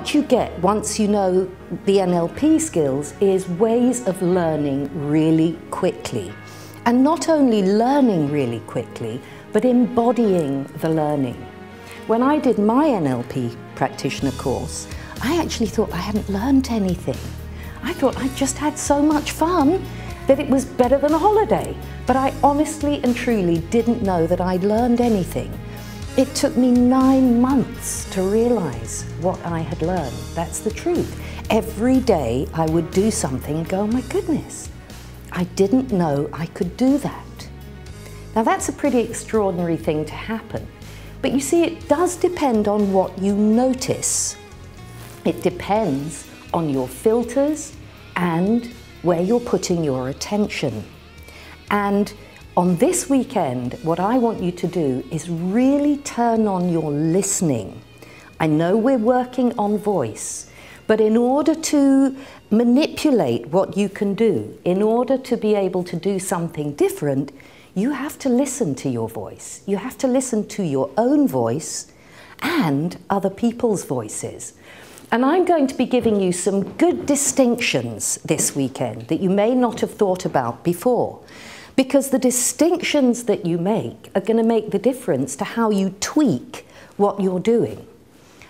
what you get once you know the NLP skills is ways of learning really quickly. And not only learning really quickly, but embodying the learning. When I did my NLP practitioner course, I actually thought I hadn't learned anything. I thought I just had so much fun that it was better than a holiday. But I honestly and truly didn't know that I'd learned anything. It took me 9 months to realize what I had learned. That's the truth. Every day I would do something and go, oh my goodness, I didn't know I could do that. Now that's a pretty extraordinary thing to happen. But you see, it does depend on what you notice. It depends on your filters and where you're putting your attention. And on this weekend, what I want you to do is really turn on your listening. I know we're working on voice, but in order to manipulate what you can do, in order to be able to do something different, you have to listen to your voice. You have to listen to your own voice and other people's voices. And I'm going to be giving you some good distinctions this weekend that you may not have thought about before. Because the distinctions that you make are going to make the difference to how you tweak what you're doing.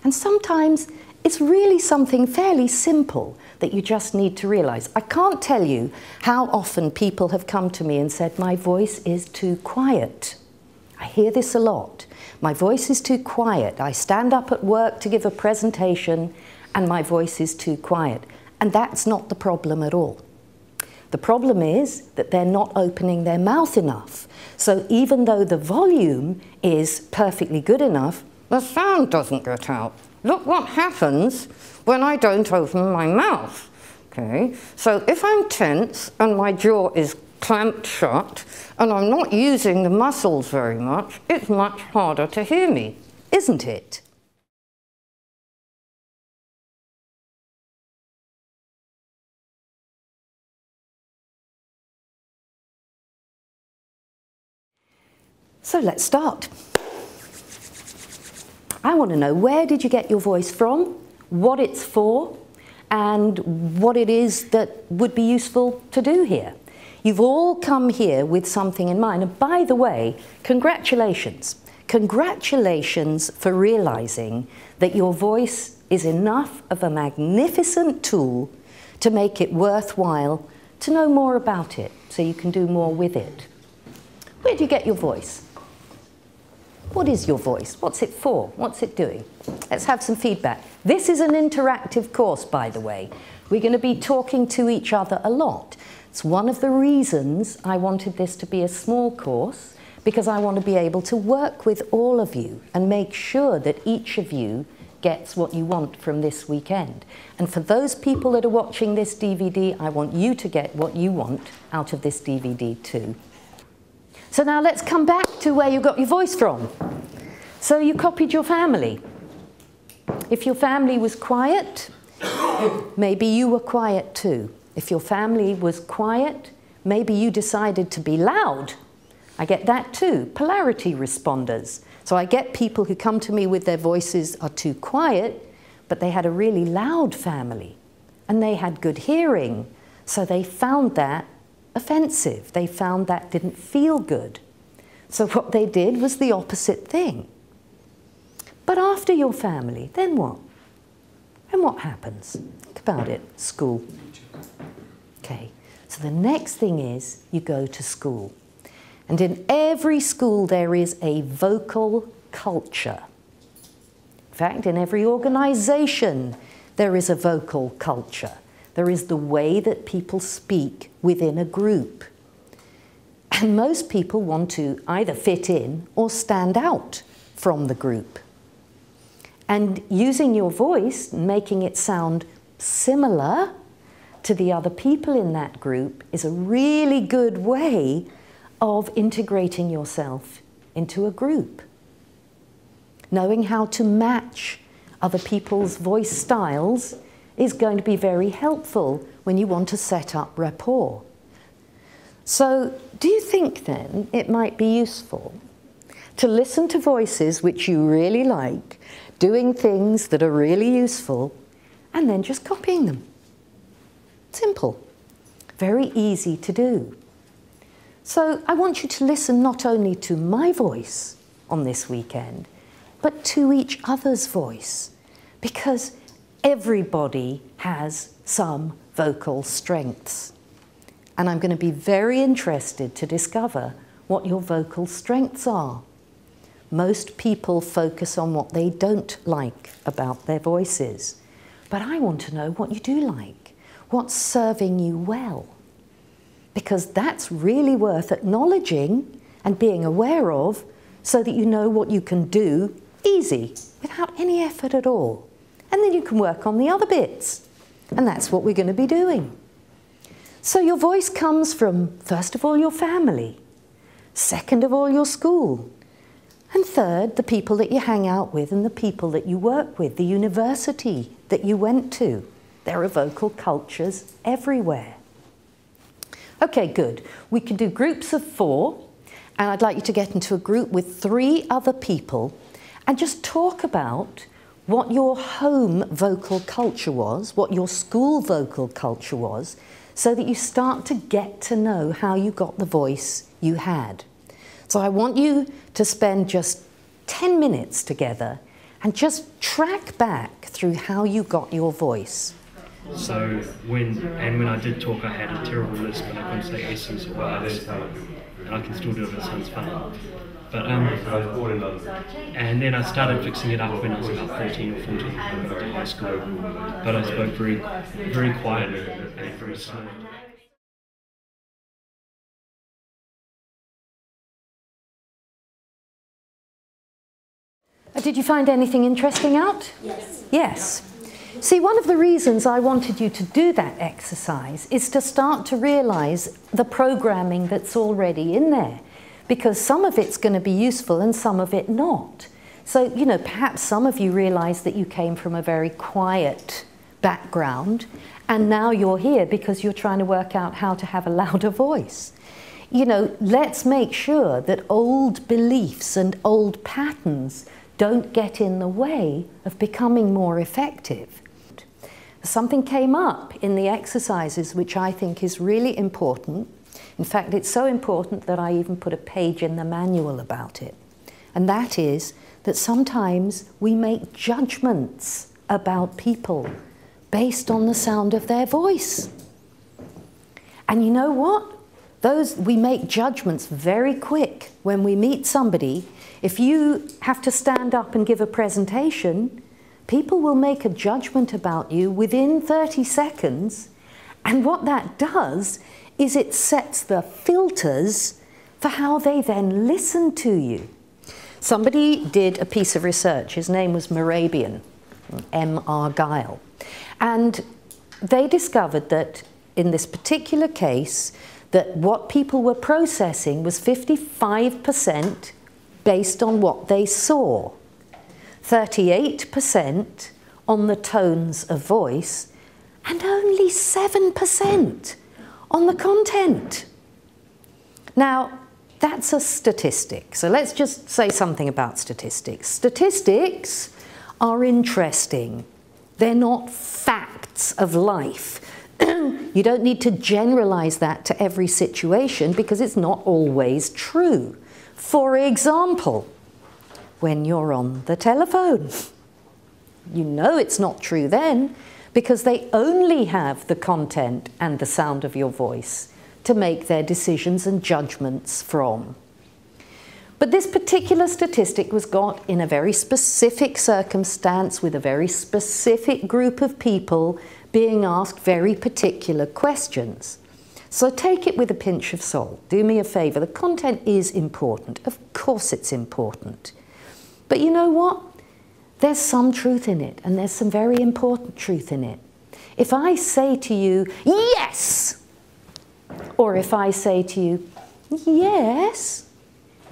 And sometimes it's really something fairly simple that you just need to realize. I can't tell you how often people have come to me and said, my voice is too quiet. I hear this a lot. My voice is too quiet. I stand up at work to give a presentation and my voice is too quiet. And that's not the problem at all. The problem is that they're not opening their mouth enough. So even though the volume is perfectly good enough, the sound doesn't get out. Look what happens when I don't open my mouth. Okay? So if I'm tense and my jaw is clamped shut and I'm not using the muscles very much, it's much harder to hear me, isn't it? So let's start. I want to know, where did you get your voice from, what it's for, and what it is that would be useful to do here. You've all come here with something in mind. And by the way, congratulations. Congratulations for realizing that your voice is enough of a magnificent tool to make it worthwhile to know more about it, so you can do more with it. Where do you get your voice? What is your voice? What's it for? What's it doing? Let's have some feedback. This is an interactive course, by the way. We're going to be talking to each other a lot. It's one of the reasons I wanted this to be a small course, because I want to be able to work with all of you and make sure that each of you gets what you want from this weekend. And for those people that are watching this DVD, I want you to get what you want out of this DVD too. So now let's come back to where you got your voice from. So you copied your family. If your family was quiet, maybe you were quiet too. If your family was quiet, maybe you decided to be loud. I get that too, polarity responders. So I get people who come to me with their voices are too quiet, but they had a really loud family and they had good hearing. So they found that offensive. They found that didn't feel good. So what they did was the opposite thing. But after your family, then what? And what happens? Think about it. School. Okay. So the next thing is you go to school. And in every school there is a vocal culture. In fact, in every organization there is a vocal culture. There is the way that people speak within a group. And most people want to either fit in or stand out from the group. And using your voice, making it sound similar to the other people in that group is a really good way of integrating yourself into a group. Knowing how to match other people's voice styles is going to be very helpful when you want to set up rapport. So, do you think then it might be useful to listen to voices which you really like, doing things that are really useful, and then just copying them. Simple. Very easy to do. So I want you to listen not only to my voice on this weekend, but to each other's voice, because everybody has some vocal strengths. And I'm going to be very interested to discover what your vocal strengths are. Most people focus on what they don't like about their voices, but I want to know what you do like, what's serving you well, because that's really worth acknowledging and being aware of so that you know what you can do easy, without any effort at all. And then you can work on the other bits. And that's what we're going to be doing. So your voice comes from, first of all, your family, second of all, your school, and third, the people that you hang out with and the people that you work with, the university that you went to. There are vocal cultures everywhere. Okay, good. We can do groups of 4, and I'd like you to get into a group with 3 other people and just talk about what your home vocal culture was, what your school vocal culture was, so that you start to get to know how you got the voice you had. So I want you to spend just 10 minutes together and just track back through how you got your voice. So when I did talk, I had a terrible lisp and I couldn't say S's or R's, and I can still do it, it sounds funny. But and then I started fixing it up when I was about 13 or 14 when I got to high school. But I spoke very quietly and very slow. Did you find anything interesting out? Yes. Yes. See, one of the reasons I wanted you to do that exercise is to start to realise the programming that's already in there, because some of it's going to be useful and some of it not. So, you know, perhaps some of you realise that you came from a very quiet background and now you're here because you're trying to work out how to have a louder voice. You know, let's make sure that old beliefs and old patterns don't get in the way of becoming more effective. Something came up in the exercises which I think is really important. In fact, it's so important that I even put a page in the manual about it. And that is that sometimes we make judgments about people based on the sound of their voice. And you know what? We make judgments very quick when we meet somebody. If you have to stand up and give a presentation, people will make a judgment about you within 30 seconds. And what that does is it sets the filters for how they then listen to you. Somebody did a piece of research. His name was Mehrabian, M. Argyle. And they discovered that in this particular case, that what people were processing was 55% based on what they saw, 38% on the tones of voice, and only 7% on the content. Now, that's a statistic. So let's just say something about statistics. Statistics are interesting. They're not facts of life. You don't need to generalize that to every situation because it's not always true. For example, when you're on the telephone, you know it's not true then because they only have the content and the sound of your voice to make their decisions and judgments from. But this particular statistic was got in a very specific circumstance with a very specific group of people being asked very particular questions. So take it with a pinch of salt. Do me a favour, the content is important. Of course it's important. But you know what? There's some truth in it, and there's some very important truth in it. If I say to you, yes, or if I say to you, yes,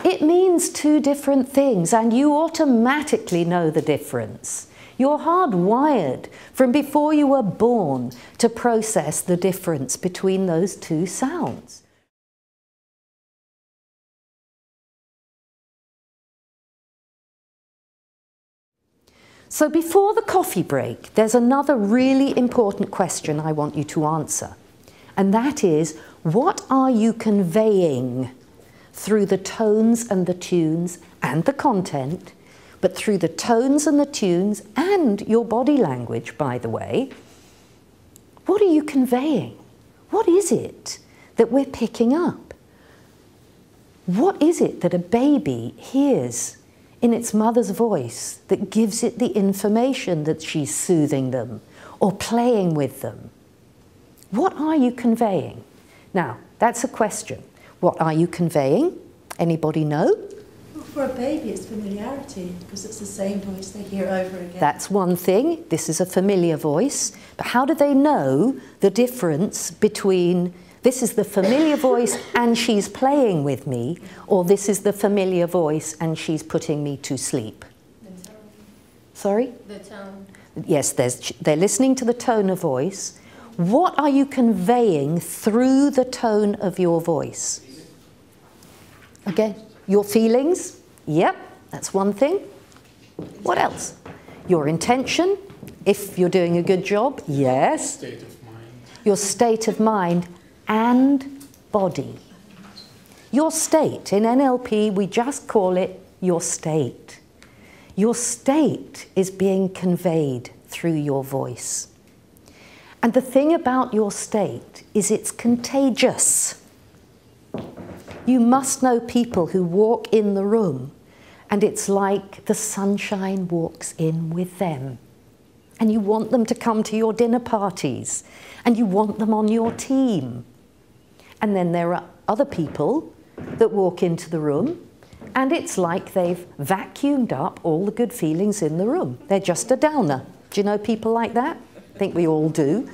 it means 2 different things, and you automatically know the difference. You're hardwired from before you were born to process the difference between those 2 sounds. So before the coffee break, there's another really important question I want you to answer. And that is, what are you conveying through the tones and the tunes and the content, but through the tones and the tunes and your body language, by the way? What are you conveying? What is it that we're picking up? What is it that a baby hears in its mother's voice that gives it the information that she's soothing them or playing with them? What are you conveying? Now, that's a question. What are you conveying? Anybody know? Well, for a baby, it's familiarity, because it's the same voice they hear over again. That's one thing. This is a familiar voice. But how do they know the difference between this is the familiar voice and she's playing with me, or this is the familiar voice and she's putting me to sleep? The tone. Sorry? The tone. Yes, they're listening to the tone of voice. What are you conveying through the tone of your voice? Again, your feelings? Yep, that's one thing. What else? Your intention, if you're doing a good job, yes. State of mind. Your state of mind and body. Your state, in NLP, we just call it your state. Your state is being conveyed through your voice. And the thing about your state is it's contagious. You must know people who walk in the room and it's like the sunshine walks in with them. And you want them to come to your dinner parties and you want them on your team. And then there are other people that walk into the room and it's like they've vacuumed up all the good feelings in the room. They're just a downer. Do you know people like that? I think we all do.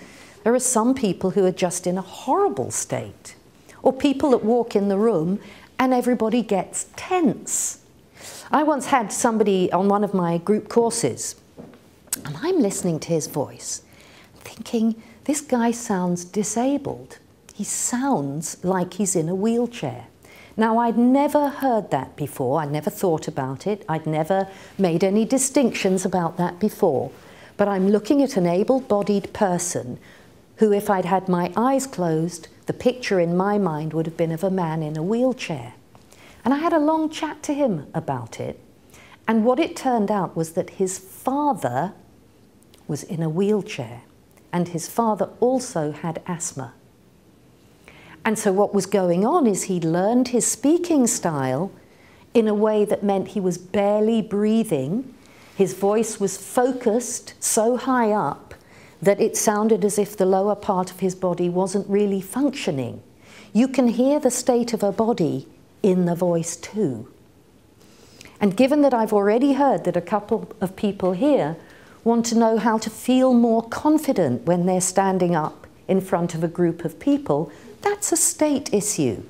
There are some people who are just in a horrible state. Or people that walk in the room and everybody gets tense. I once had somebody on one of my group courses and I'm listening to his voice thinking, this guy sounds disabled. He sounds like he's in a wheelchair. Now, I'd never heard that before. I'd never thought about it. I'd never made any distinctions about that before. But I'm looking at an able-bodied person who, if I'd had my eyes closed, the picture in my mind would have been of a man in a wheelchair. And I had a long chat to him about it. And what it turned out was that his father was in a wheelchair. And his father also had asthma. And so what was going on is he'd learned his speaking style in a way that meant he was barely breathing. His voice was focused so high up that it sounded as if the lower part of his body wasn't really functioning. You can hear the state of a body in the voice too. And given that I've already heard that a couple of people here want to know how to feel more confident when they're standing up in front of a group of people, that's a state issue.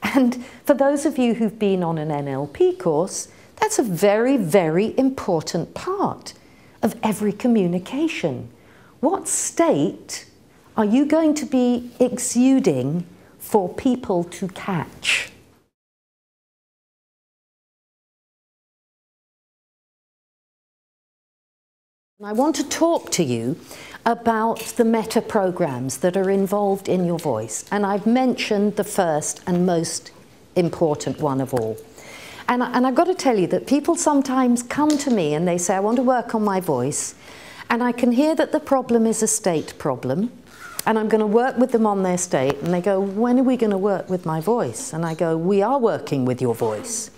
And for those of you who've been on an NLP course, that's a very, very important part of every communication. What state are you going to be exuding for people to catch? I want to talk to you about the meta programs that are involved in your voice. And I've mentioned the first and most important one of all. And I've got to tell you that people sometimes come to me and they say, I want to work on my voice. And I can hear that the problem is a state problem. And I'm going to work with them on their state. And they go, when are we going to work with my voice? And I go, we are working with your voice.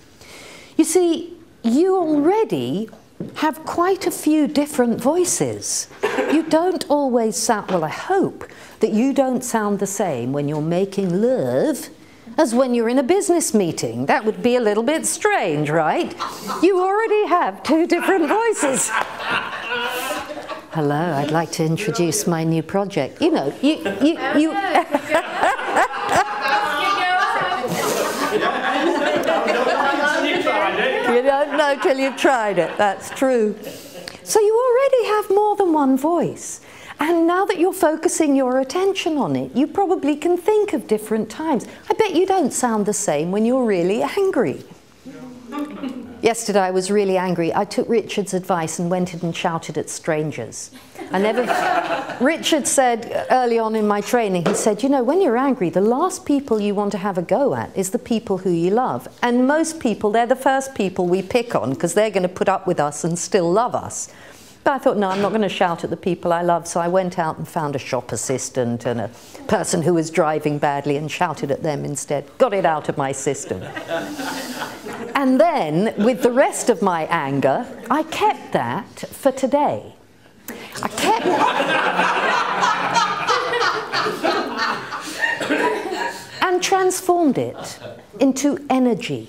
You see, you already have quite a few different voices. You don't always sound, well, I hope that you don't sound the same when you're making love as when you're in a business meeting. That would be a little bit strange, right? You already have two different voices. Hello, I'd like to introduce my new project. You know, you You don't know till you've tried it, that's true. So you already have more than one voice. And now that you're focusing your attention on it, you probably can think of different times. I bet you don't sound the same when you're really angry. Yesterday I was really angry. I took Richard's advice and went in and shouted at strangers. Richard said early on in my training, he said, you know, when you're angry, the last people you want to have a go at is the people who you love. And most people, they're the first people we pick on because they're going to put up with us and still love us. But I thought, no, I'm not going to shout at the people I love. So I went out and found a shop assistant and a person who was driving badly and shouted at them instead. Got it out of my system. And then, with the rest of my anger, I kept that for today. I kept and transformed it into energy.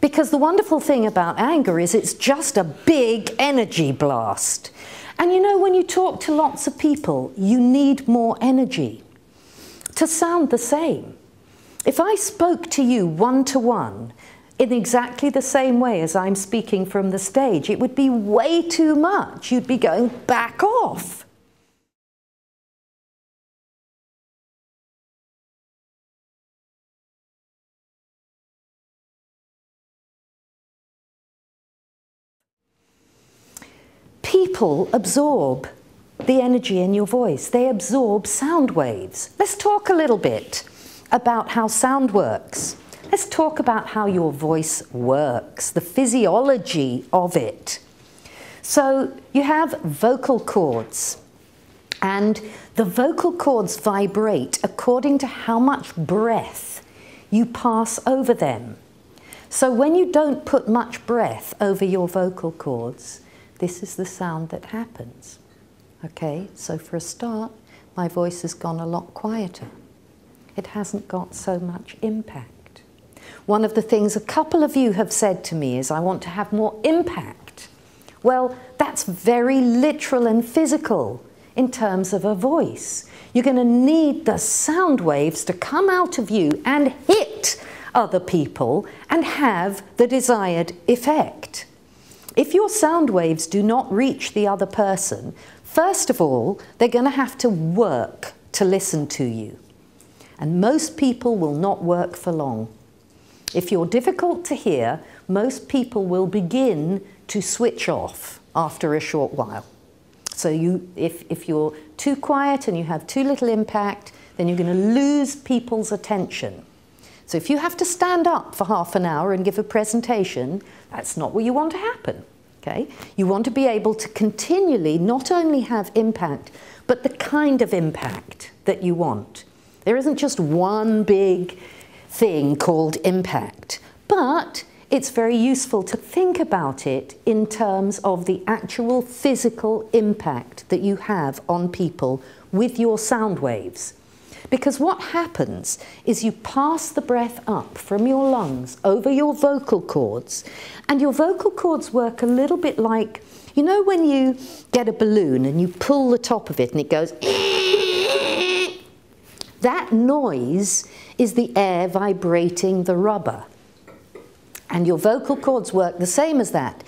Because the wonderful thing about anger is it's just a big energy blast. And you know, when you talk to lots of people, you need more energy to sound the same. If I spoke to you one-to-one in exactly the same way as I'm speaking from the stage, it would be way too much. You'd be going, back off. People absorb the energy in your voice. They absorb sound waves. Let's talk a little bit about how sound works. Let's talk about how your voice works, the physiology of it. So you have vocal cords, and the vocal cords vibrate according to how much breath you pass over them. So when you don't put much breath over your vocal cords, this is the sound that happens. Okay, so for a start, my voice has gone a lot quieter. It hasn't got so much impact. One of the things a couple of you have said to me is, I want to have more impact. Well, that's very literal and physical in terms of a voice. You're going to need the sound waves to come out of you and hit other people and have the desired effect. If your sound waves do not reach the other person, first of all, they're going to have to work to listen to you. And most people will not work for long. If you're difficult to hear, most people will begin to switch off after a short while. So if you're too quiet and you have too little impact, then you're going to lose people's attention. So if you have to stand up for half an hour and give a presentation, that's not what you want to happen. Okay? You want to be able to continually not only have impact, but the kind of impact that you want. There isn't just one big thing called impact, but it's very useful to think about it in terms of the actual physical impact that you have on people with your sound waves. Because what happens is you pass the breath up from your lungs over your vocal cords, and your vocal cords work a little bit like, you know, when you get a balloon and you pull the top of it and it goes, that noise is the air vibrating the rubber. And your vocal cords work the same as that.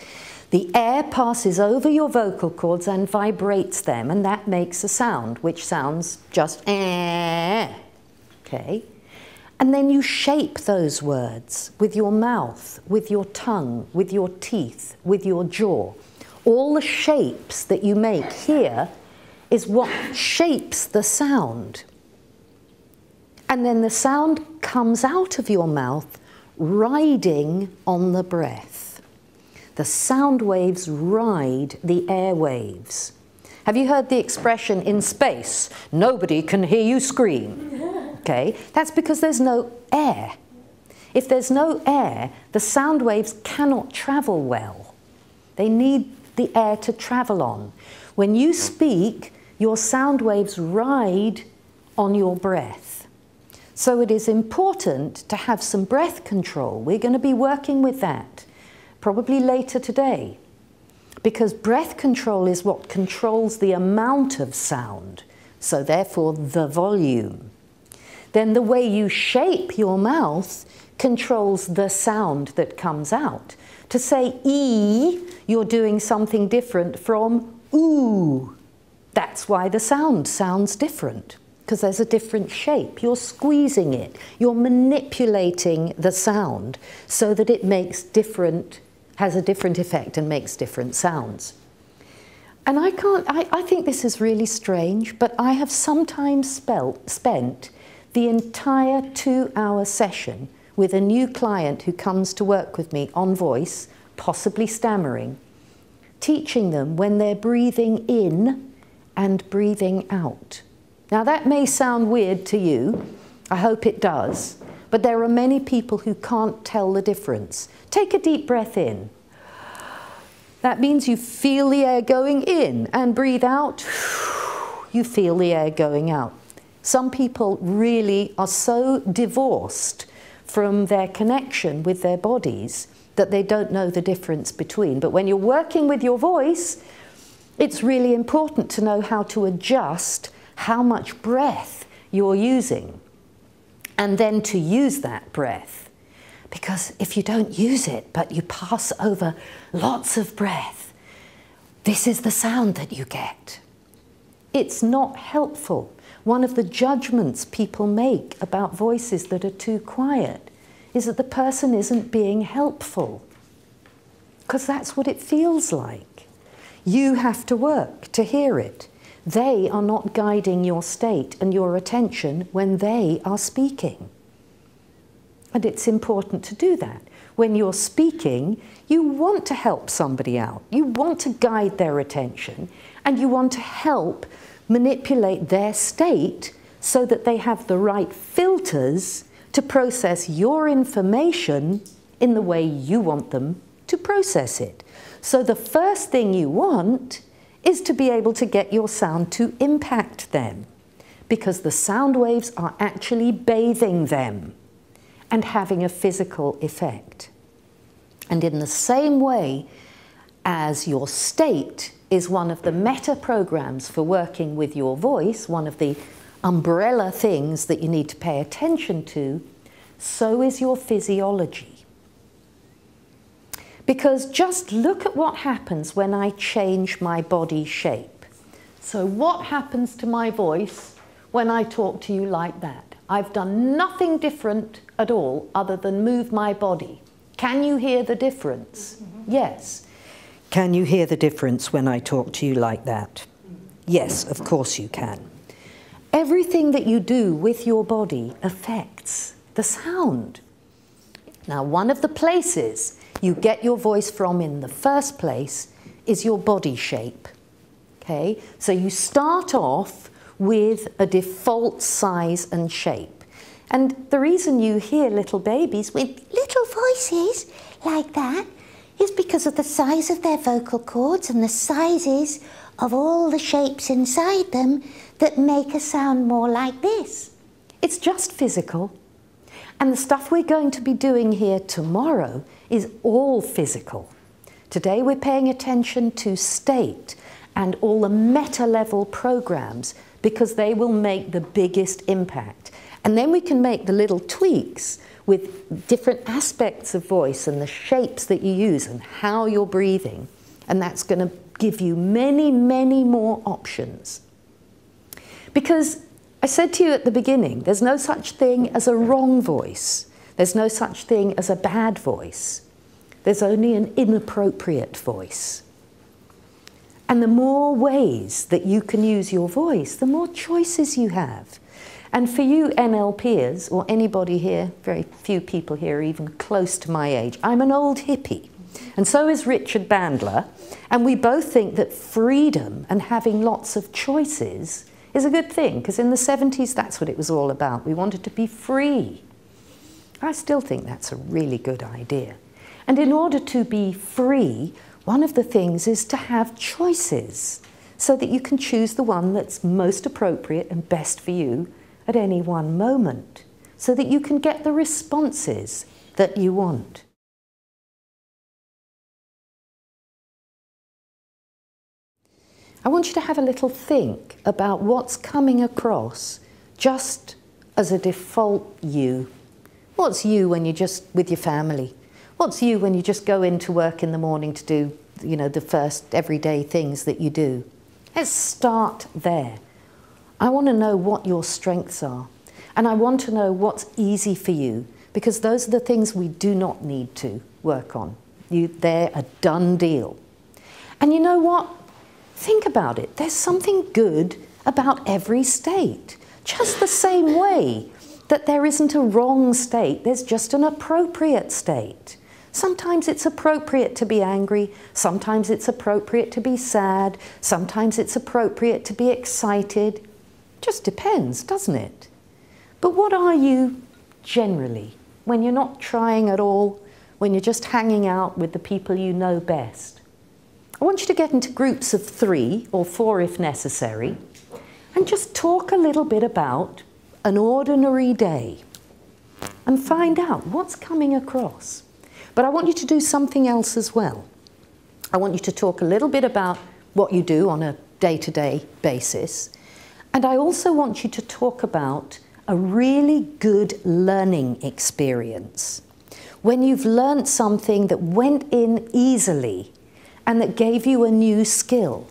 The air passes over your vocal cords and vibrates them, and that makes a sound, which sounds just eh. Okay? And then you shape those words with your mouth, with your tongue, with your teeth, with your jaw. All the shapes that you make here is what shapes the sound. And then the sound comes out of your mouth riding on the breath. The sound waves ride the air waves. Have you heard the expression in space, nobody can hear you scream? Okay, that's because there's no air. If there's no air, the sound waves cannot travel well. They need the air to travel on. When you speak, your sound waves ride on your breath. So it is important to have some breath control. We're going to be working with that probably later today, because breath control is what controls the amount of sound, so therefore the volume. Then the way you shape your mouth controls the sound that comes out. To say E, you're doing something different from ooh. That's why the sound sounds different, because there's a different shape. You're squeezing it. You're manipulating the sound so that it makes different has a different effect and makes different sounds. And I think this is really strange, but I have sometimes spent the entire 2-hour session with a new client who comes to work with me on voice, possibly stammering, teaching them when they're breathing in and breathing out. Now that may sound weird to you, I hope it does, but there are many people who can't tell the difference. Take a deep breath in. That means you feel the air going in, and breathe out, you feel the air going out. Some people really are so divorced from their connection with their bodies that they don't know the difference between. But when you're working with your voice, it's really important to know how to adjust how much breath you're using, and then to use that breath. Because if you don't use it, but you pass over lots of breath, this is the sound that you get. It's not helpful. One of the judgments people make about voices that are too quiet is that the person isn't being helpful, because that's what it feels like. You have to work to hear it. They are not guiding your state and your attention when they are speaking. And it's important to do that. When you're speaking, you want to help somebody out. You want to guide their attention, and you want to help manipulate their state so that they have the right filters to process your information in the way you want them to process it. So the first thing you want is to be able to get your sound to impact them, because the sound waves are actually bathing them and having a physical effect. And in the same way as your state is one of the meta programs for working with your voice, one of the umbrella things that you need to pay attention to, so is your physiology. Because just look at what happens when I change my body shape. So what happens to my voice when I talk to you like that? I've done nothing different at all other than move my body. Can you hear the difference? Yes. Can you hear the difference when I talk to you like that? Yes, of course you can. Everything that you do with your body affects the sound. Now, one of the places you get your voice from in the first place is your body shape. Okay? So you start off with a default size and shape. And the reason you hear little babies with little voices like that is because of the size of their vocal cords and the sizes of all the shapes inside them that make a sound more like this. It's just physical. And the stuff we're going to be doing here tomorrow is all physical. Today we're paying attention to state and all the meta-level programs, because they will make the biggest impact. And then we can make the little tweaks with different aspects of voice and the shapes that you use and how you're breathing. And that's going to give you many, many more options. Because I said to you at the beginning, there's no such thing as a wrong voice. There's no such thing as a bad voice. There's only an inappropriate voice. And the more ways that you can use your voice, the more choices you have. And for you NLPers, or anybody here, very few people here are even close to my age, I'm an old hippie. And so is Richard Bandler. And we both think that freedom and having lots of choices is a good thing, because in the 70s, that's what it was all about. We wanted to be free. I still think that's a really good idea. And in order to be free, one of the things is to have choices so that you can choose the one that's most appropriate and best for you at any one moment, so that you can get the responses that you want. I want you to have a little think about what's coming across just as a default you. What's you when you're just with your family? What's you when you just go into work in the morning to do, you know, the first everyday things that you do? Let's start there. I want to know what your strengths are, and I want to know what's easy for you, because those are the things we do not need to work on. They're a done deal. And you know what? Think about it. There's something good about every state. Just the same way that there isn't a wrong state, there's just an appropriate state. Sometimes it's appropriate to be angry, sometimes it's appropriate to be sad, sometimes it's appropriate to be excited. Just depends, doesn't it? But what are you generally, when you're not trying at all, when you're just hanging out with the people you know best? I want you to get into groups of 3 or 4 if necessary, and just talk a little bit about an ordinary day and find out what's coming across. But I want you to do something else as well. I want you to talk a little bit about what you do on a day-to-day basis, and I also want you to talk about a really good learning experience. When you've learned something that went in easily and that gave you a new skill.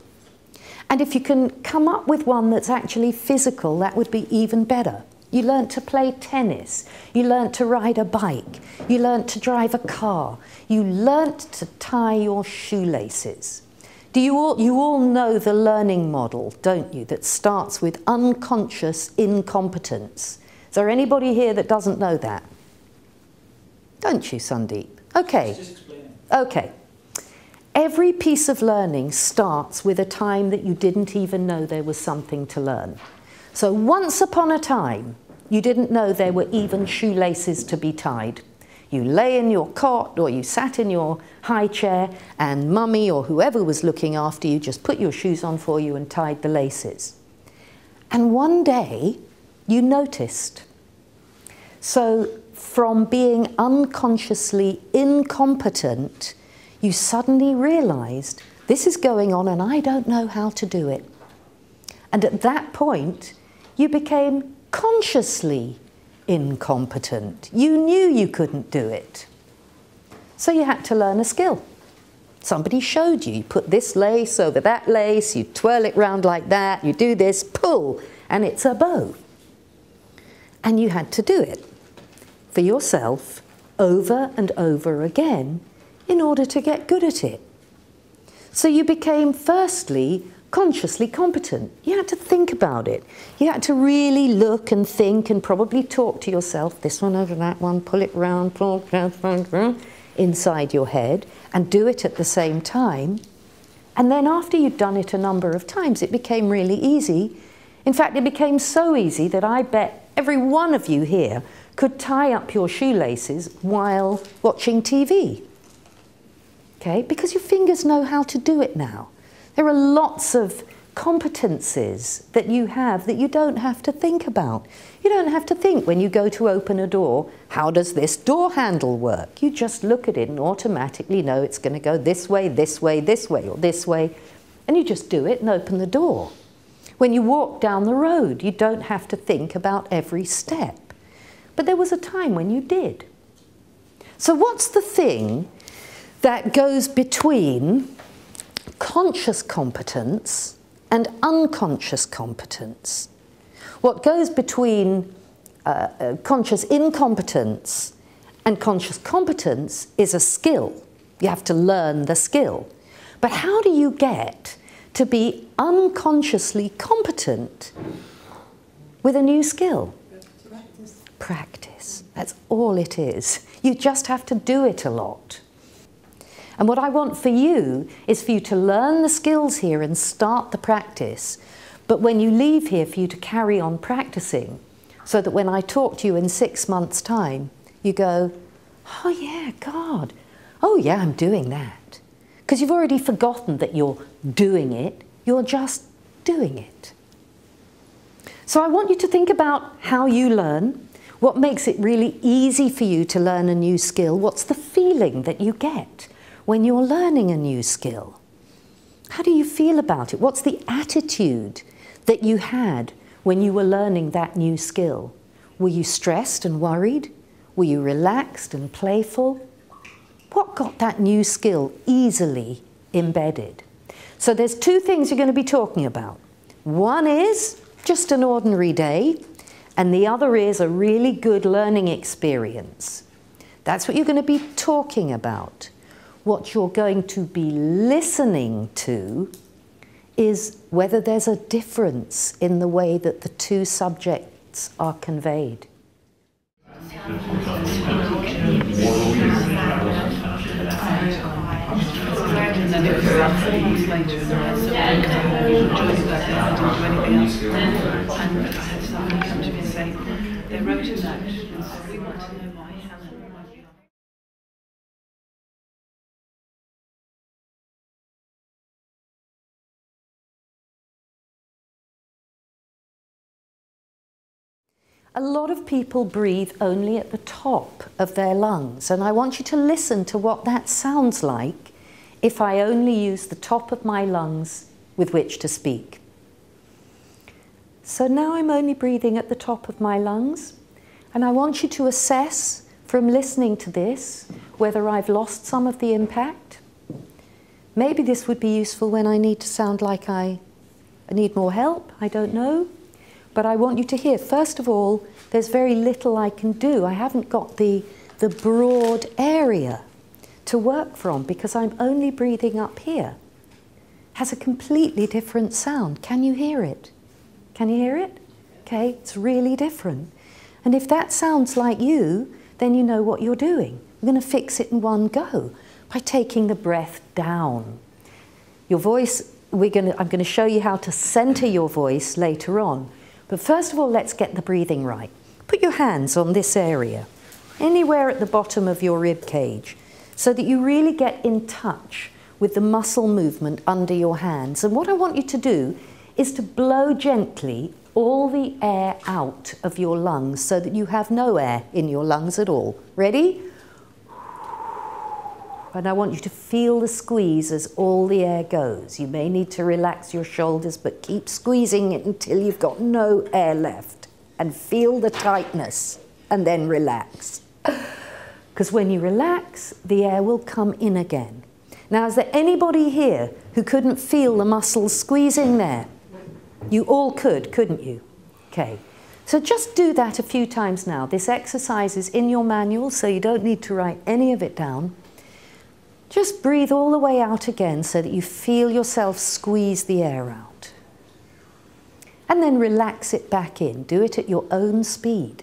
And if you can come up with one that's actually physical, that would be even better. You learnt to play tennis, you learnt to ride a bike, you learnt to drive a car, you learnt to tie your shoelaces. You all know the learning model, don't you, that starts with unconscious incompetence. Is there anybody here that doesn't know that? Don't you, Sandeep? Okay. Just explain it. Okay. Every piece of learning starts with a time that you didn't even know there was something to learn. So once upon a time, you didn't know there were even shoelaces to be tied. You lay in your cot or you sat in your high chair and mummy or whoever was looking after you just put your shoes on for you and tied the laces. And one day, you noticed. So from being unconsciously incompetent, you suddenly realized, this is going on and I don't know how to do it. And at that point, you became consciously incompetent. You knew you couldn't do it. So you had to learn a skill. Somebody showed you, you put this lace over that lace, you twirl it round like that, you do this, pull, and it's a bow. And you had to do it for yourself over and over again in order to get good at it. So you became, firstly, consciously competent. You had to think about it. You had to really look and think and probably talk to yourself, this one over that one, pull it round, pull it round, inside your head, and do it at the same time. And then after you'd done it a number of times, it became really easy. In fact, it became so easy that I bet every one of you here could tie up your shoelaces while watching TV. Okay? Because your fingers know how to do it now. There are lots of competencies that you have that you don't have to think about. You don't have to think when you go to open a door, how does this door handle work? You just look at it and automatically know it's going to go this way, this way, this way, or this way, and you just do it and open the door. When you walk down the road, you don't have to think about every step. But there was a time when you did. So what's the thing that goes between conscious competence and unconscious competence? What goes between conscious incompetence and conscious competence is a skill. You have to learn the skill. But how do you get to be unconsciously competent with a new skill? Practice. Practice. That's all it is. You just have to do it a lot. And what I want for you is for you to learn the skills here and start the practice. But when you leave here, for you to carry on practicing, so that when I talk to you in 6 months' time, you go, oh yeah, God, oh yeah, I'm doing that. Because you've already forgotten that you're doing it, you're just doing it. So I want you to think about how you learn, what makes it really easy for you to learn a new skill, what's the feeling that you get when you're learning a new skill. How do you feel about it? What's the attitude that you had when you were learning that new skill? Were you stressed and worried? Were you relaxed and playful? What got that new skill easily embedded? So there's 2 things you're going to be talking about. One is just an ordinary day, and the other is a really good learning experience. That's what you're going to be talking about. what you're going to be listening to is whether there's a difference in the way that the two subjects are conveyed. A lot of people breathe only at the top of their lungs, and I want you to listen to what that sounds like if I only use the top of my lungs with which to speak. So now I'm only breathing at the top of my lungs, and I want you to assess from listening to this whether I've lost some of the impact. Maybe this would be useful when I need to sound like I need more help, I don't know. But I want you to hear, first of all, there's very little I can do. I haven't got the broad area to work from because I'm only breathing up here. Has a completely different sound. Can you hear it? Can you hear it? Okay, it's really different. And if that sounds like you, then you know what you're doing. We're going to fix it in one go by taking the breath down. Your voice, I'm going to show you how to center your voice later on. But first of all, let's get the breathing right. Put your hands on this area, anywhere at the bottom of your rib cage, so that you really get in touch with the muscle movement under your hands. And what I want you to do is to blow gently all the air out of your lungs so that you have no air in your lungs at all. Ready? And I want you to feel the squeeze as all the air goes. You may need to relax your shoulders, but keep squeezing it until you've got no air left. And feel the tightness, and then relax. Because when you relax, the air will come in again. Now, is there anybody here who couldn't feel the muscles squeezing there? You all could, couldn't you? Okay. So just do that a few times now. This exercise is in your manual, so you don't need to write any of it down. Just breathe all the way out again so that you feel yourself squeeze the air out. And then relax it back in. Do it at your own speed.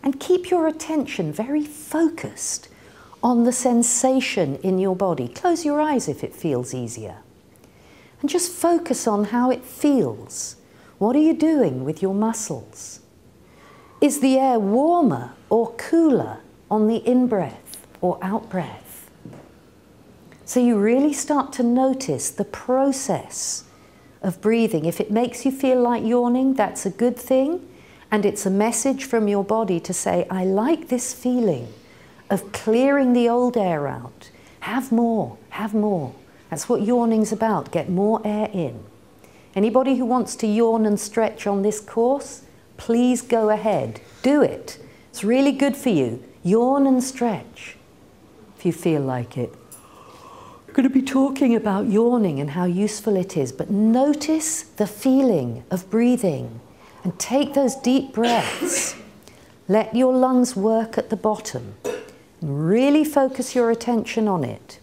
And keep your attention very focused on the sensation in your body. Close your eyes if it feels easier. And just focus on how it feels. What are you doing with your muscles? Is the air warmer or cooler on the in-breath or out-breath? So you really start to notice the process of breathing. If it makes you feel like yawning, that's a good thing. And it's a message from your body to say, I like this feeling of clearing the old air out. Have more, have more. That's what yawning's about, get more air in. Anybody who wants to yawn and stretch on this course, please go ahead, do it. It's really good for you. Yawn and stretch, if you feel like it. I'm going to be talking about yawning and how useful it is, but notice the feeling of breathing and take those deep breaths. Let your lungs work at the bottom and really focus your attention on it.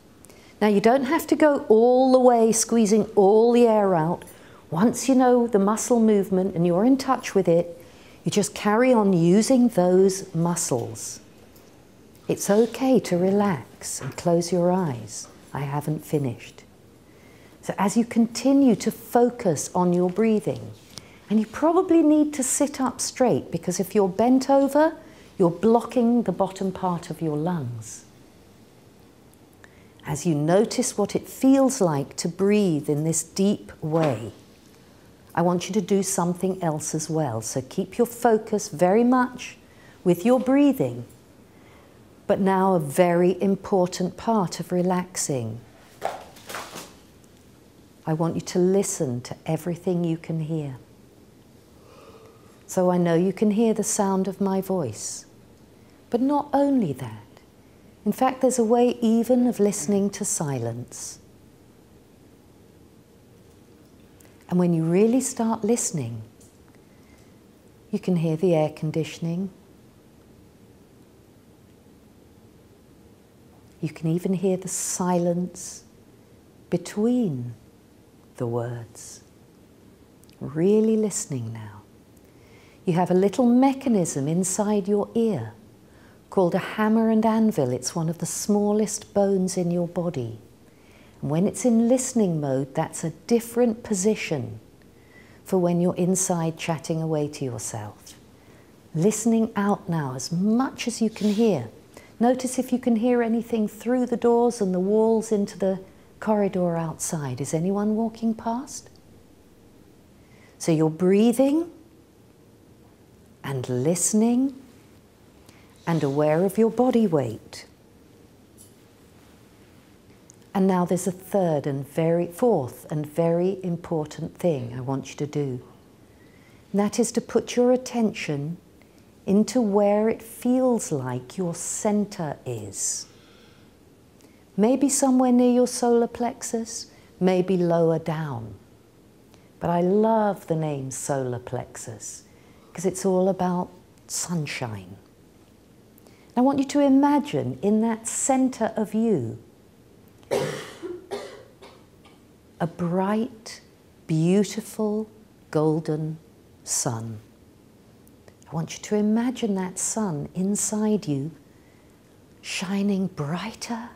Now, you don't have to go all the way squeezing all the air out. Once you know the muscle movement and you're in touch with it, you just carry on using those muscles. It's okay to relax and close your eyes. I haven't finished. So as you continue to focus on your breathing, and you probably need to sit up straight because if you're bent over, you're blocking the bottom part of your lungs. As you notice what it feels like to breathe in this deep way, I want you to do something else as well. So keep your focus very much with your breathing. But now a very important part of relaxing. I want you to listen to everything you can hear. So I know you can hear the sound of my voice. But not only that. In fact, there's a way even of listening to silence. And when you really start listening, you can hear the air conditioning. You can even hear the silence between the words. Really listening now. You have a little mechanism inside your ear called a hammer and anvil. It's one of the smallest bones in your body. And when it's in listening mode, that's a different position for when you're inside chatting away to yourself. Listening out now as much as you can hear. Notice if you can hear anything through the doors and the walls into the corridor outside. Is anyone walking past? So you're breathing and listening and aware of your body weight. And now there's a fourth and very important thing I want you to do. And that is to put your attention into where it feels like your center is. Maybe somewhere near your solar plexus, maybe lower down. But I love the name solar plexus because it's all about sunshine. I want you to imagine in that center of you a bright, beautiful, golden sun. I want you to imagine that sun inside you shining brighter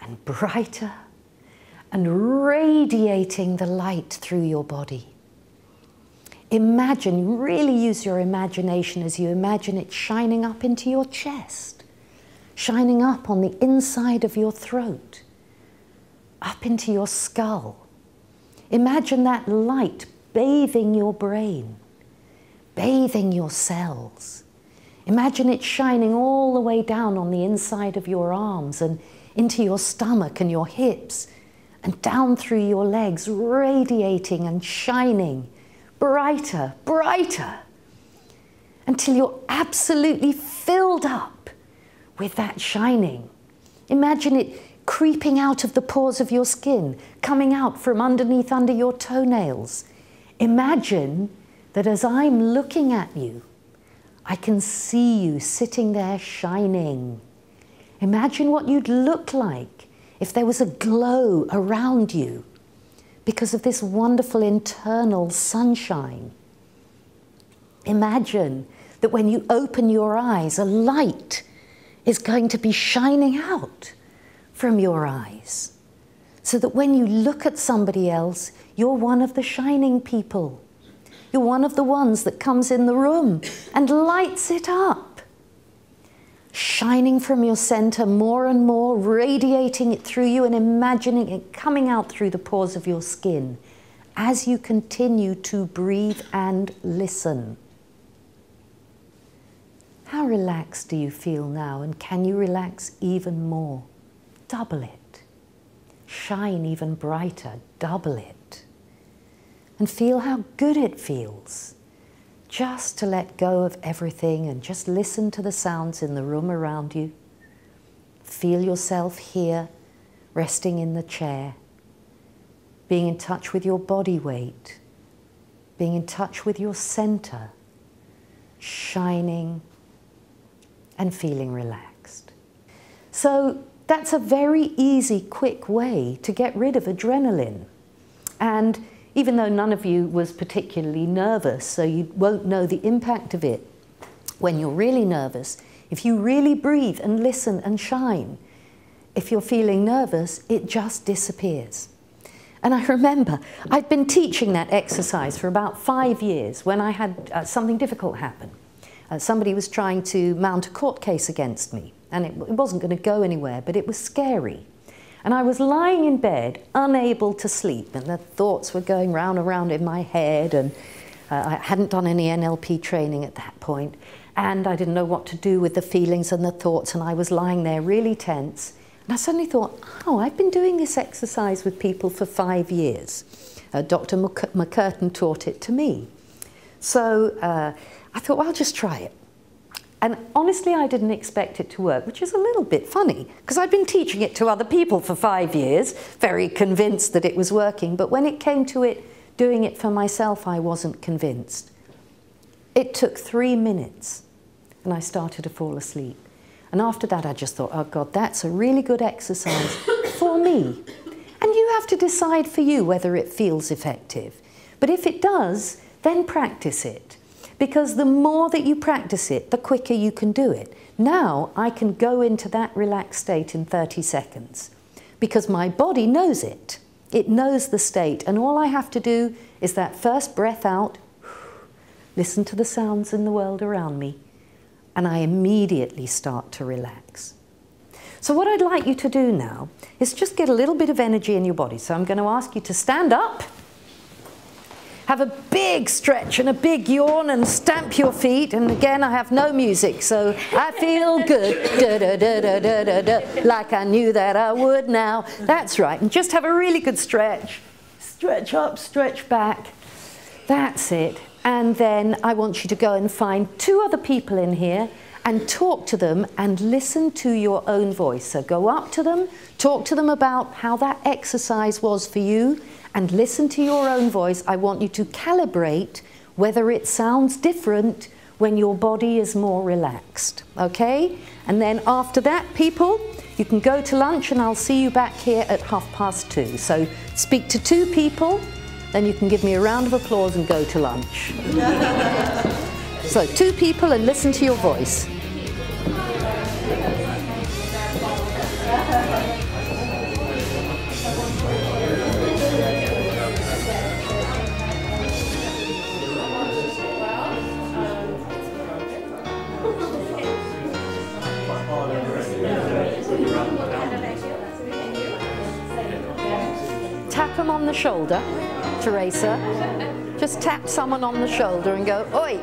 and brighter and radiating the light through your body. Imagine, really use your imagination as you imagine it shining up into your chest, shining up on the inside of your throat, up into your skull. Imagine that light bathing your brain, bathing your cells. Imagine it shining all the way down on the inside of your arms and into your stomach and your hips and down through your legs, radiating and shining brighter, brighter, until you're absolutely filled up with that shining. Imagine it creeping out of the pores of your skin, coming out from underneath under your toenails. Imagine that as I'm looking at you, I can see you sitting there shining. Imagine what you'd look like if there was a glow around you because of this wonderful internal sunshine. Imagine that when you open your eyes, a light is going to be shining out from your eyes, so that when you look at somebody else, you're one of the shining people. You're one of the ones that comes in the room and lights it up, shining from your center more and more, radiating it through you and imagining it coming out through the pores of your skin as you continue to breathe and listen. How relaxed do you feel now, and can you relax even more? Double it. Shine even brighter, double it. And feel how good it feels just to let go of everything and just listen to the sounds in the room around you. Feel yourself here, resting in the chair, being in touch with your body weight, being in touch with your center, shining and feeling relaxed. So that's a very easy, quick way to get rid of adrenaline. And even though none of you was particularly nervous, so you won't know the impact of it when you're really nervous, if you really breathe and listen and shine, if you're feeling nervous, it just disappears. And I remember I'd been teaching that exercise for about 5 years when I had something difficult happen. Somebody was trying to mount a court case against me, and it wasn't going to go anywhere, but it was scary. And I was lying in bed, unable to sleep, and the thoughts were going round and round in my head, and I hadn't done any NLP training at that point, and I didn't know what to do with the feelings and the thoughts, and I was lying there really tense. And I suddenly thought, oh, I've been doing this exercise with people for 5 years. Dr. McCurtain taught it to me. So I thought, well, I'll just try it. And honestly, I didn't expect it to work, which is a little bit funny, because I'd been teaching it to other people for 5 years, very convinced that it was working. But when it came to it, doing it for myself, I wasn't convinced. It took 3 minutes, and I started to fall asleep. And after that, I just thought, oh God, that's a really good exercise for me. And you have to decide for you whether it feels effective. But if it does, then practice it. Because the more that you practice it, the quicker you can do it. Now I can go into that relaxed state in 30 seconds because my body knows it. It knows the state, and all I have to do is that first breath out, listen to the sounds in the world around me, and I immediately start to relax. So what I'd like you to do now is just get a little bit of energy in your body. So I'm going to ask you to stand up, have a big stretch and a big yawn and stamp your feet. And again, I have no music, so I feel good, da, da, da, da, da, da, da, like I knew that I would now. That's right, and just have a really good stretch. Stretch up, stretch back. That's it. And then I want you to go and find 2 other people in here and talk to them and listen to your own voice. So go up to them, talk to them about how that exercise was for you, and listen to your own voice. I want you to calibrate whether it sounds different when your body is more relaxed, okay? And then after that, people, you can go to lunch and I'll see you back here at 2:30. So speak to 2 people, then you can give me a round of applause and go to lunch. So 2 people and listen to your voice. Tap them on the shoulder, Teresa. Just tap someone on the shoulder and go, oi!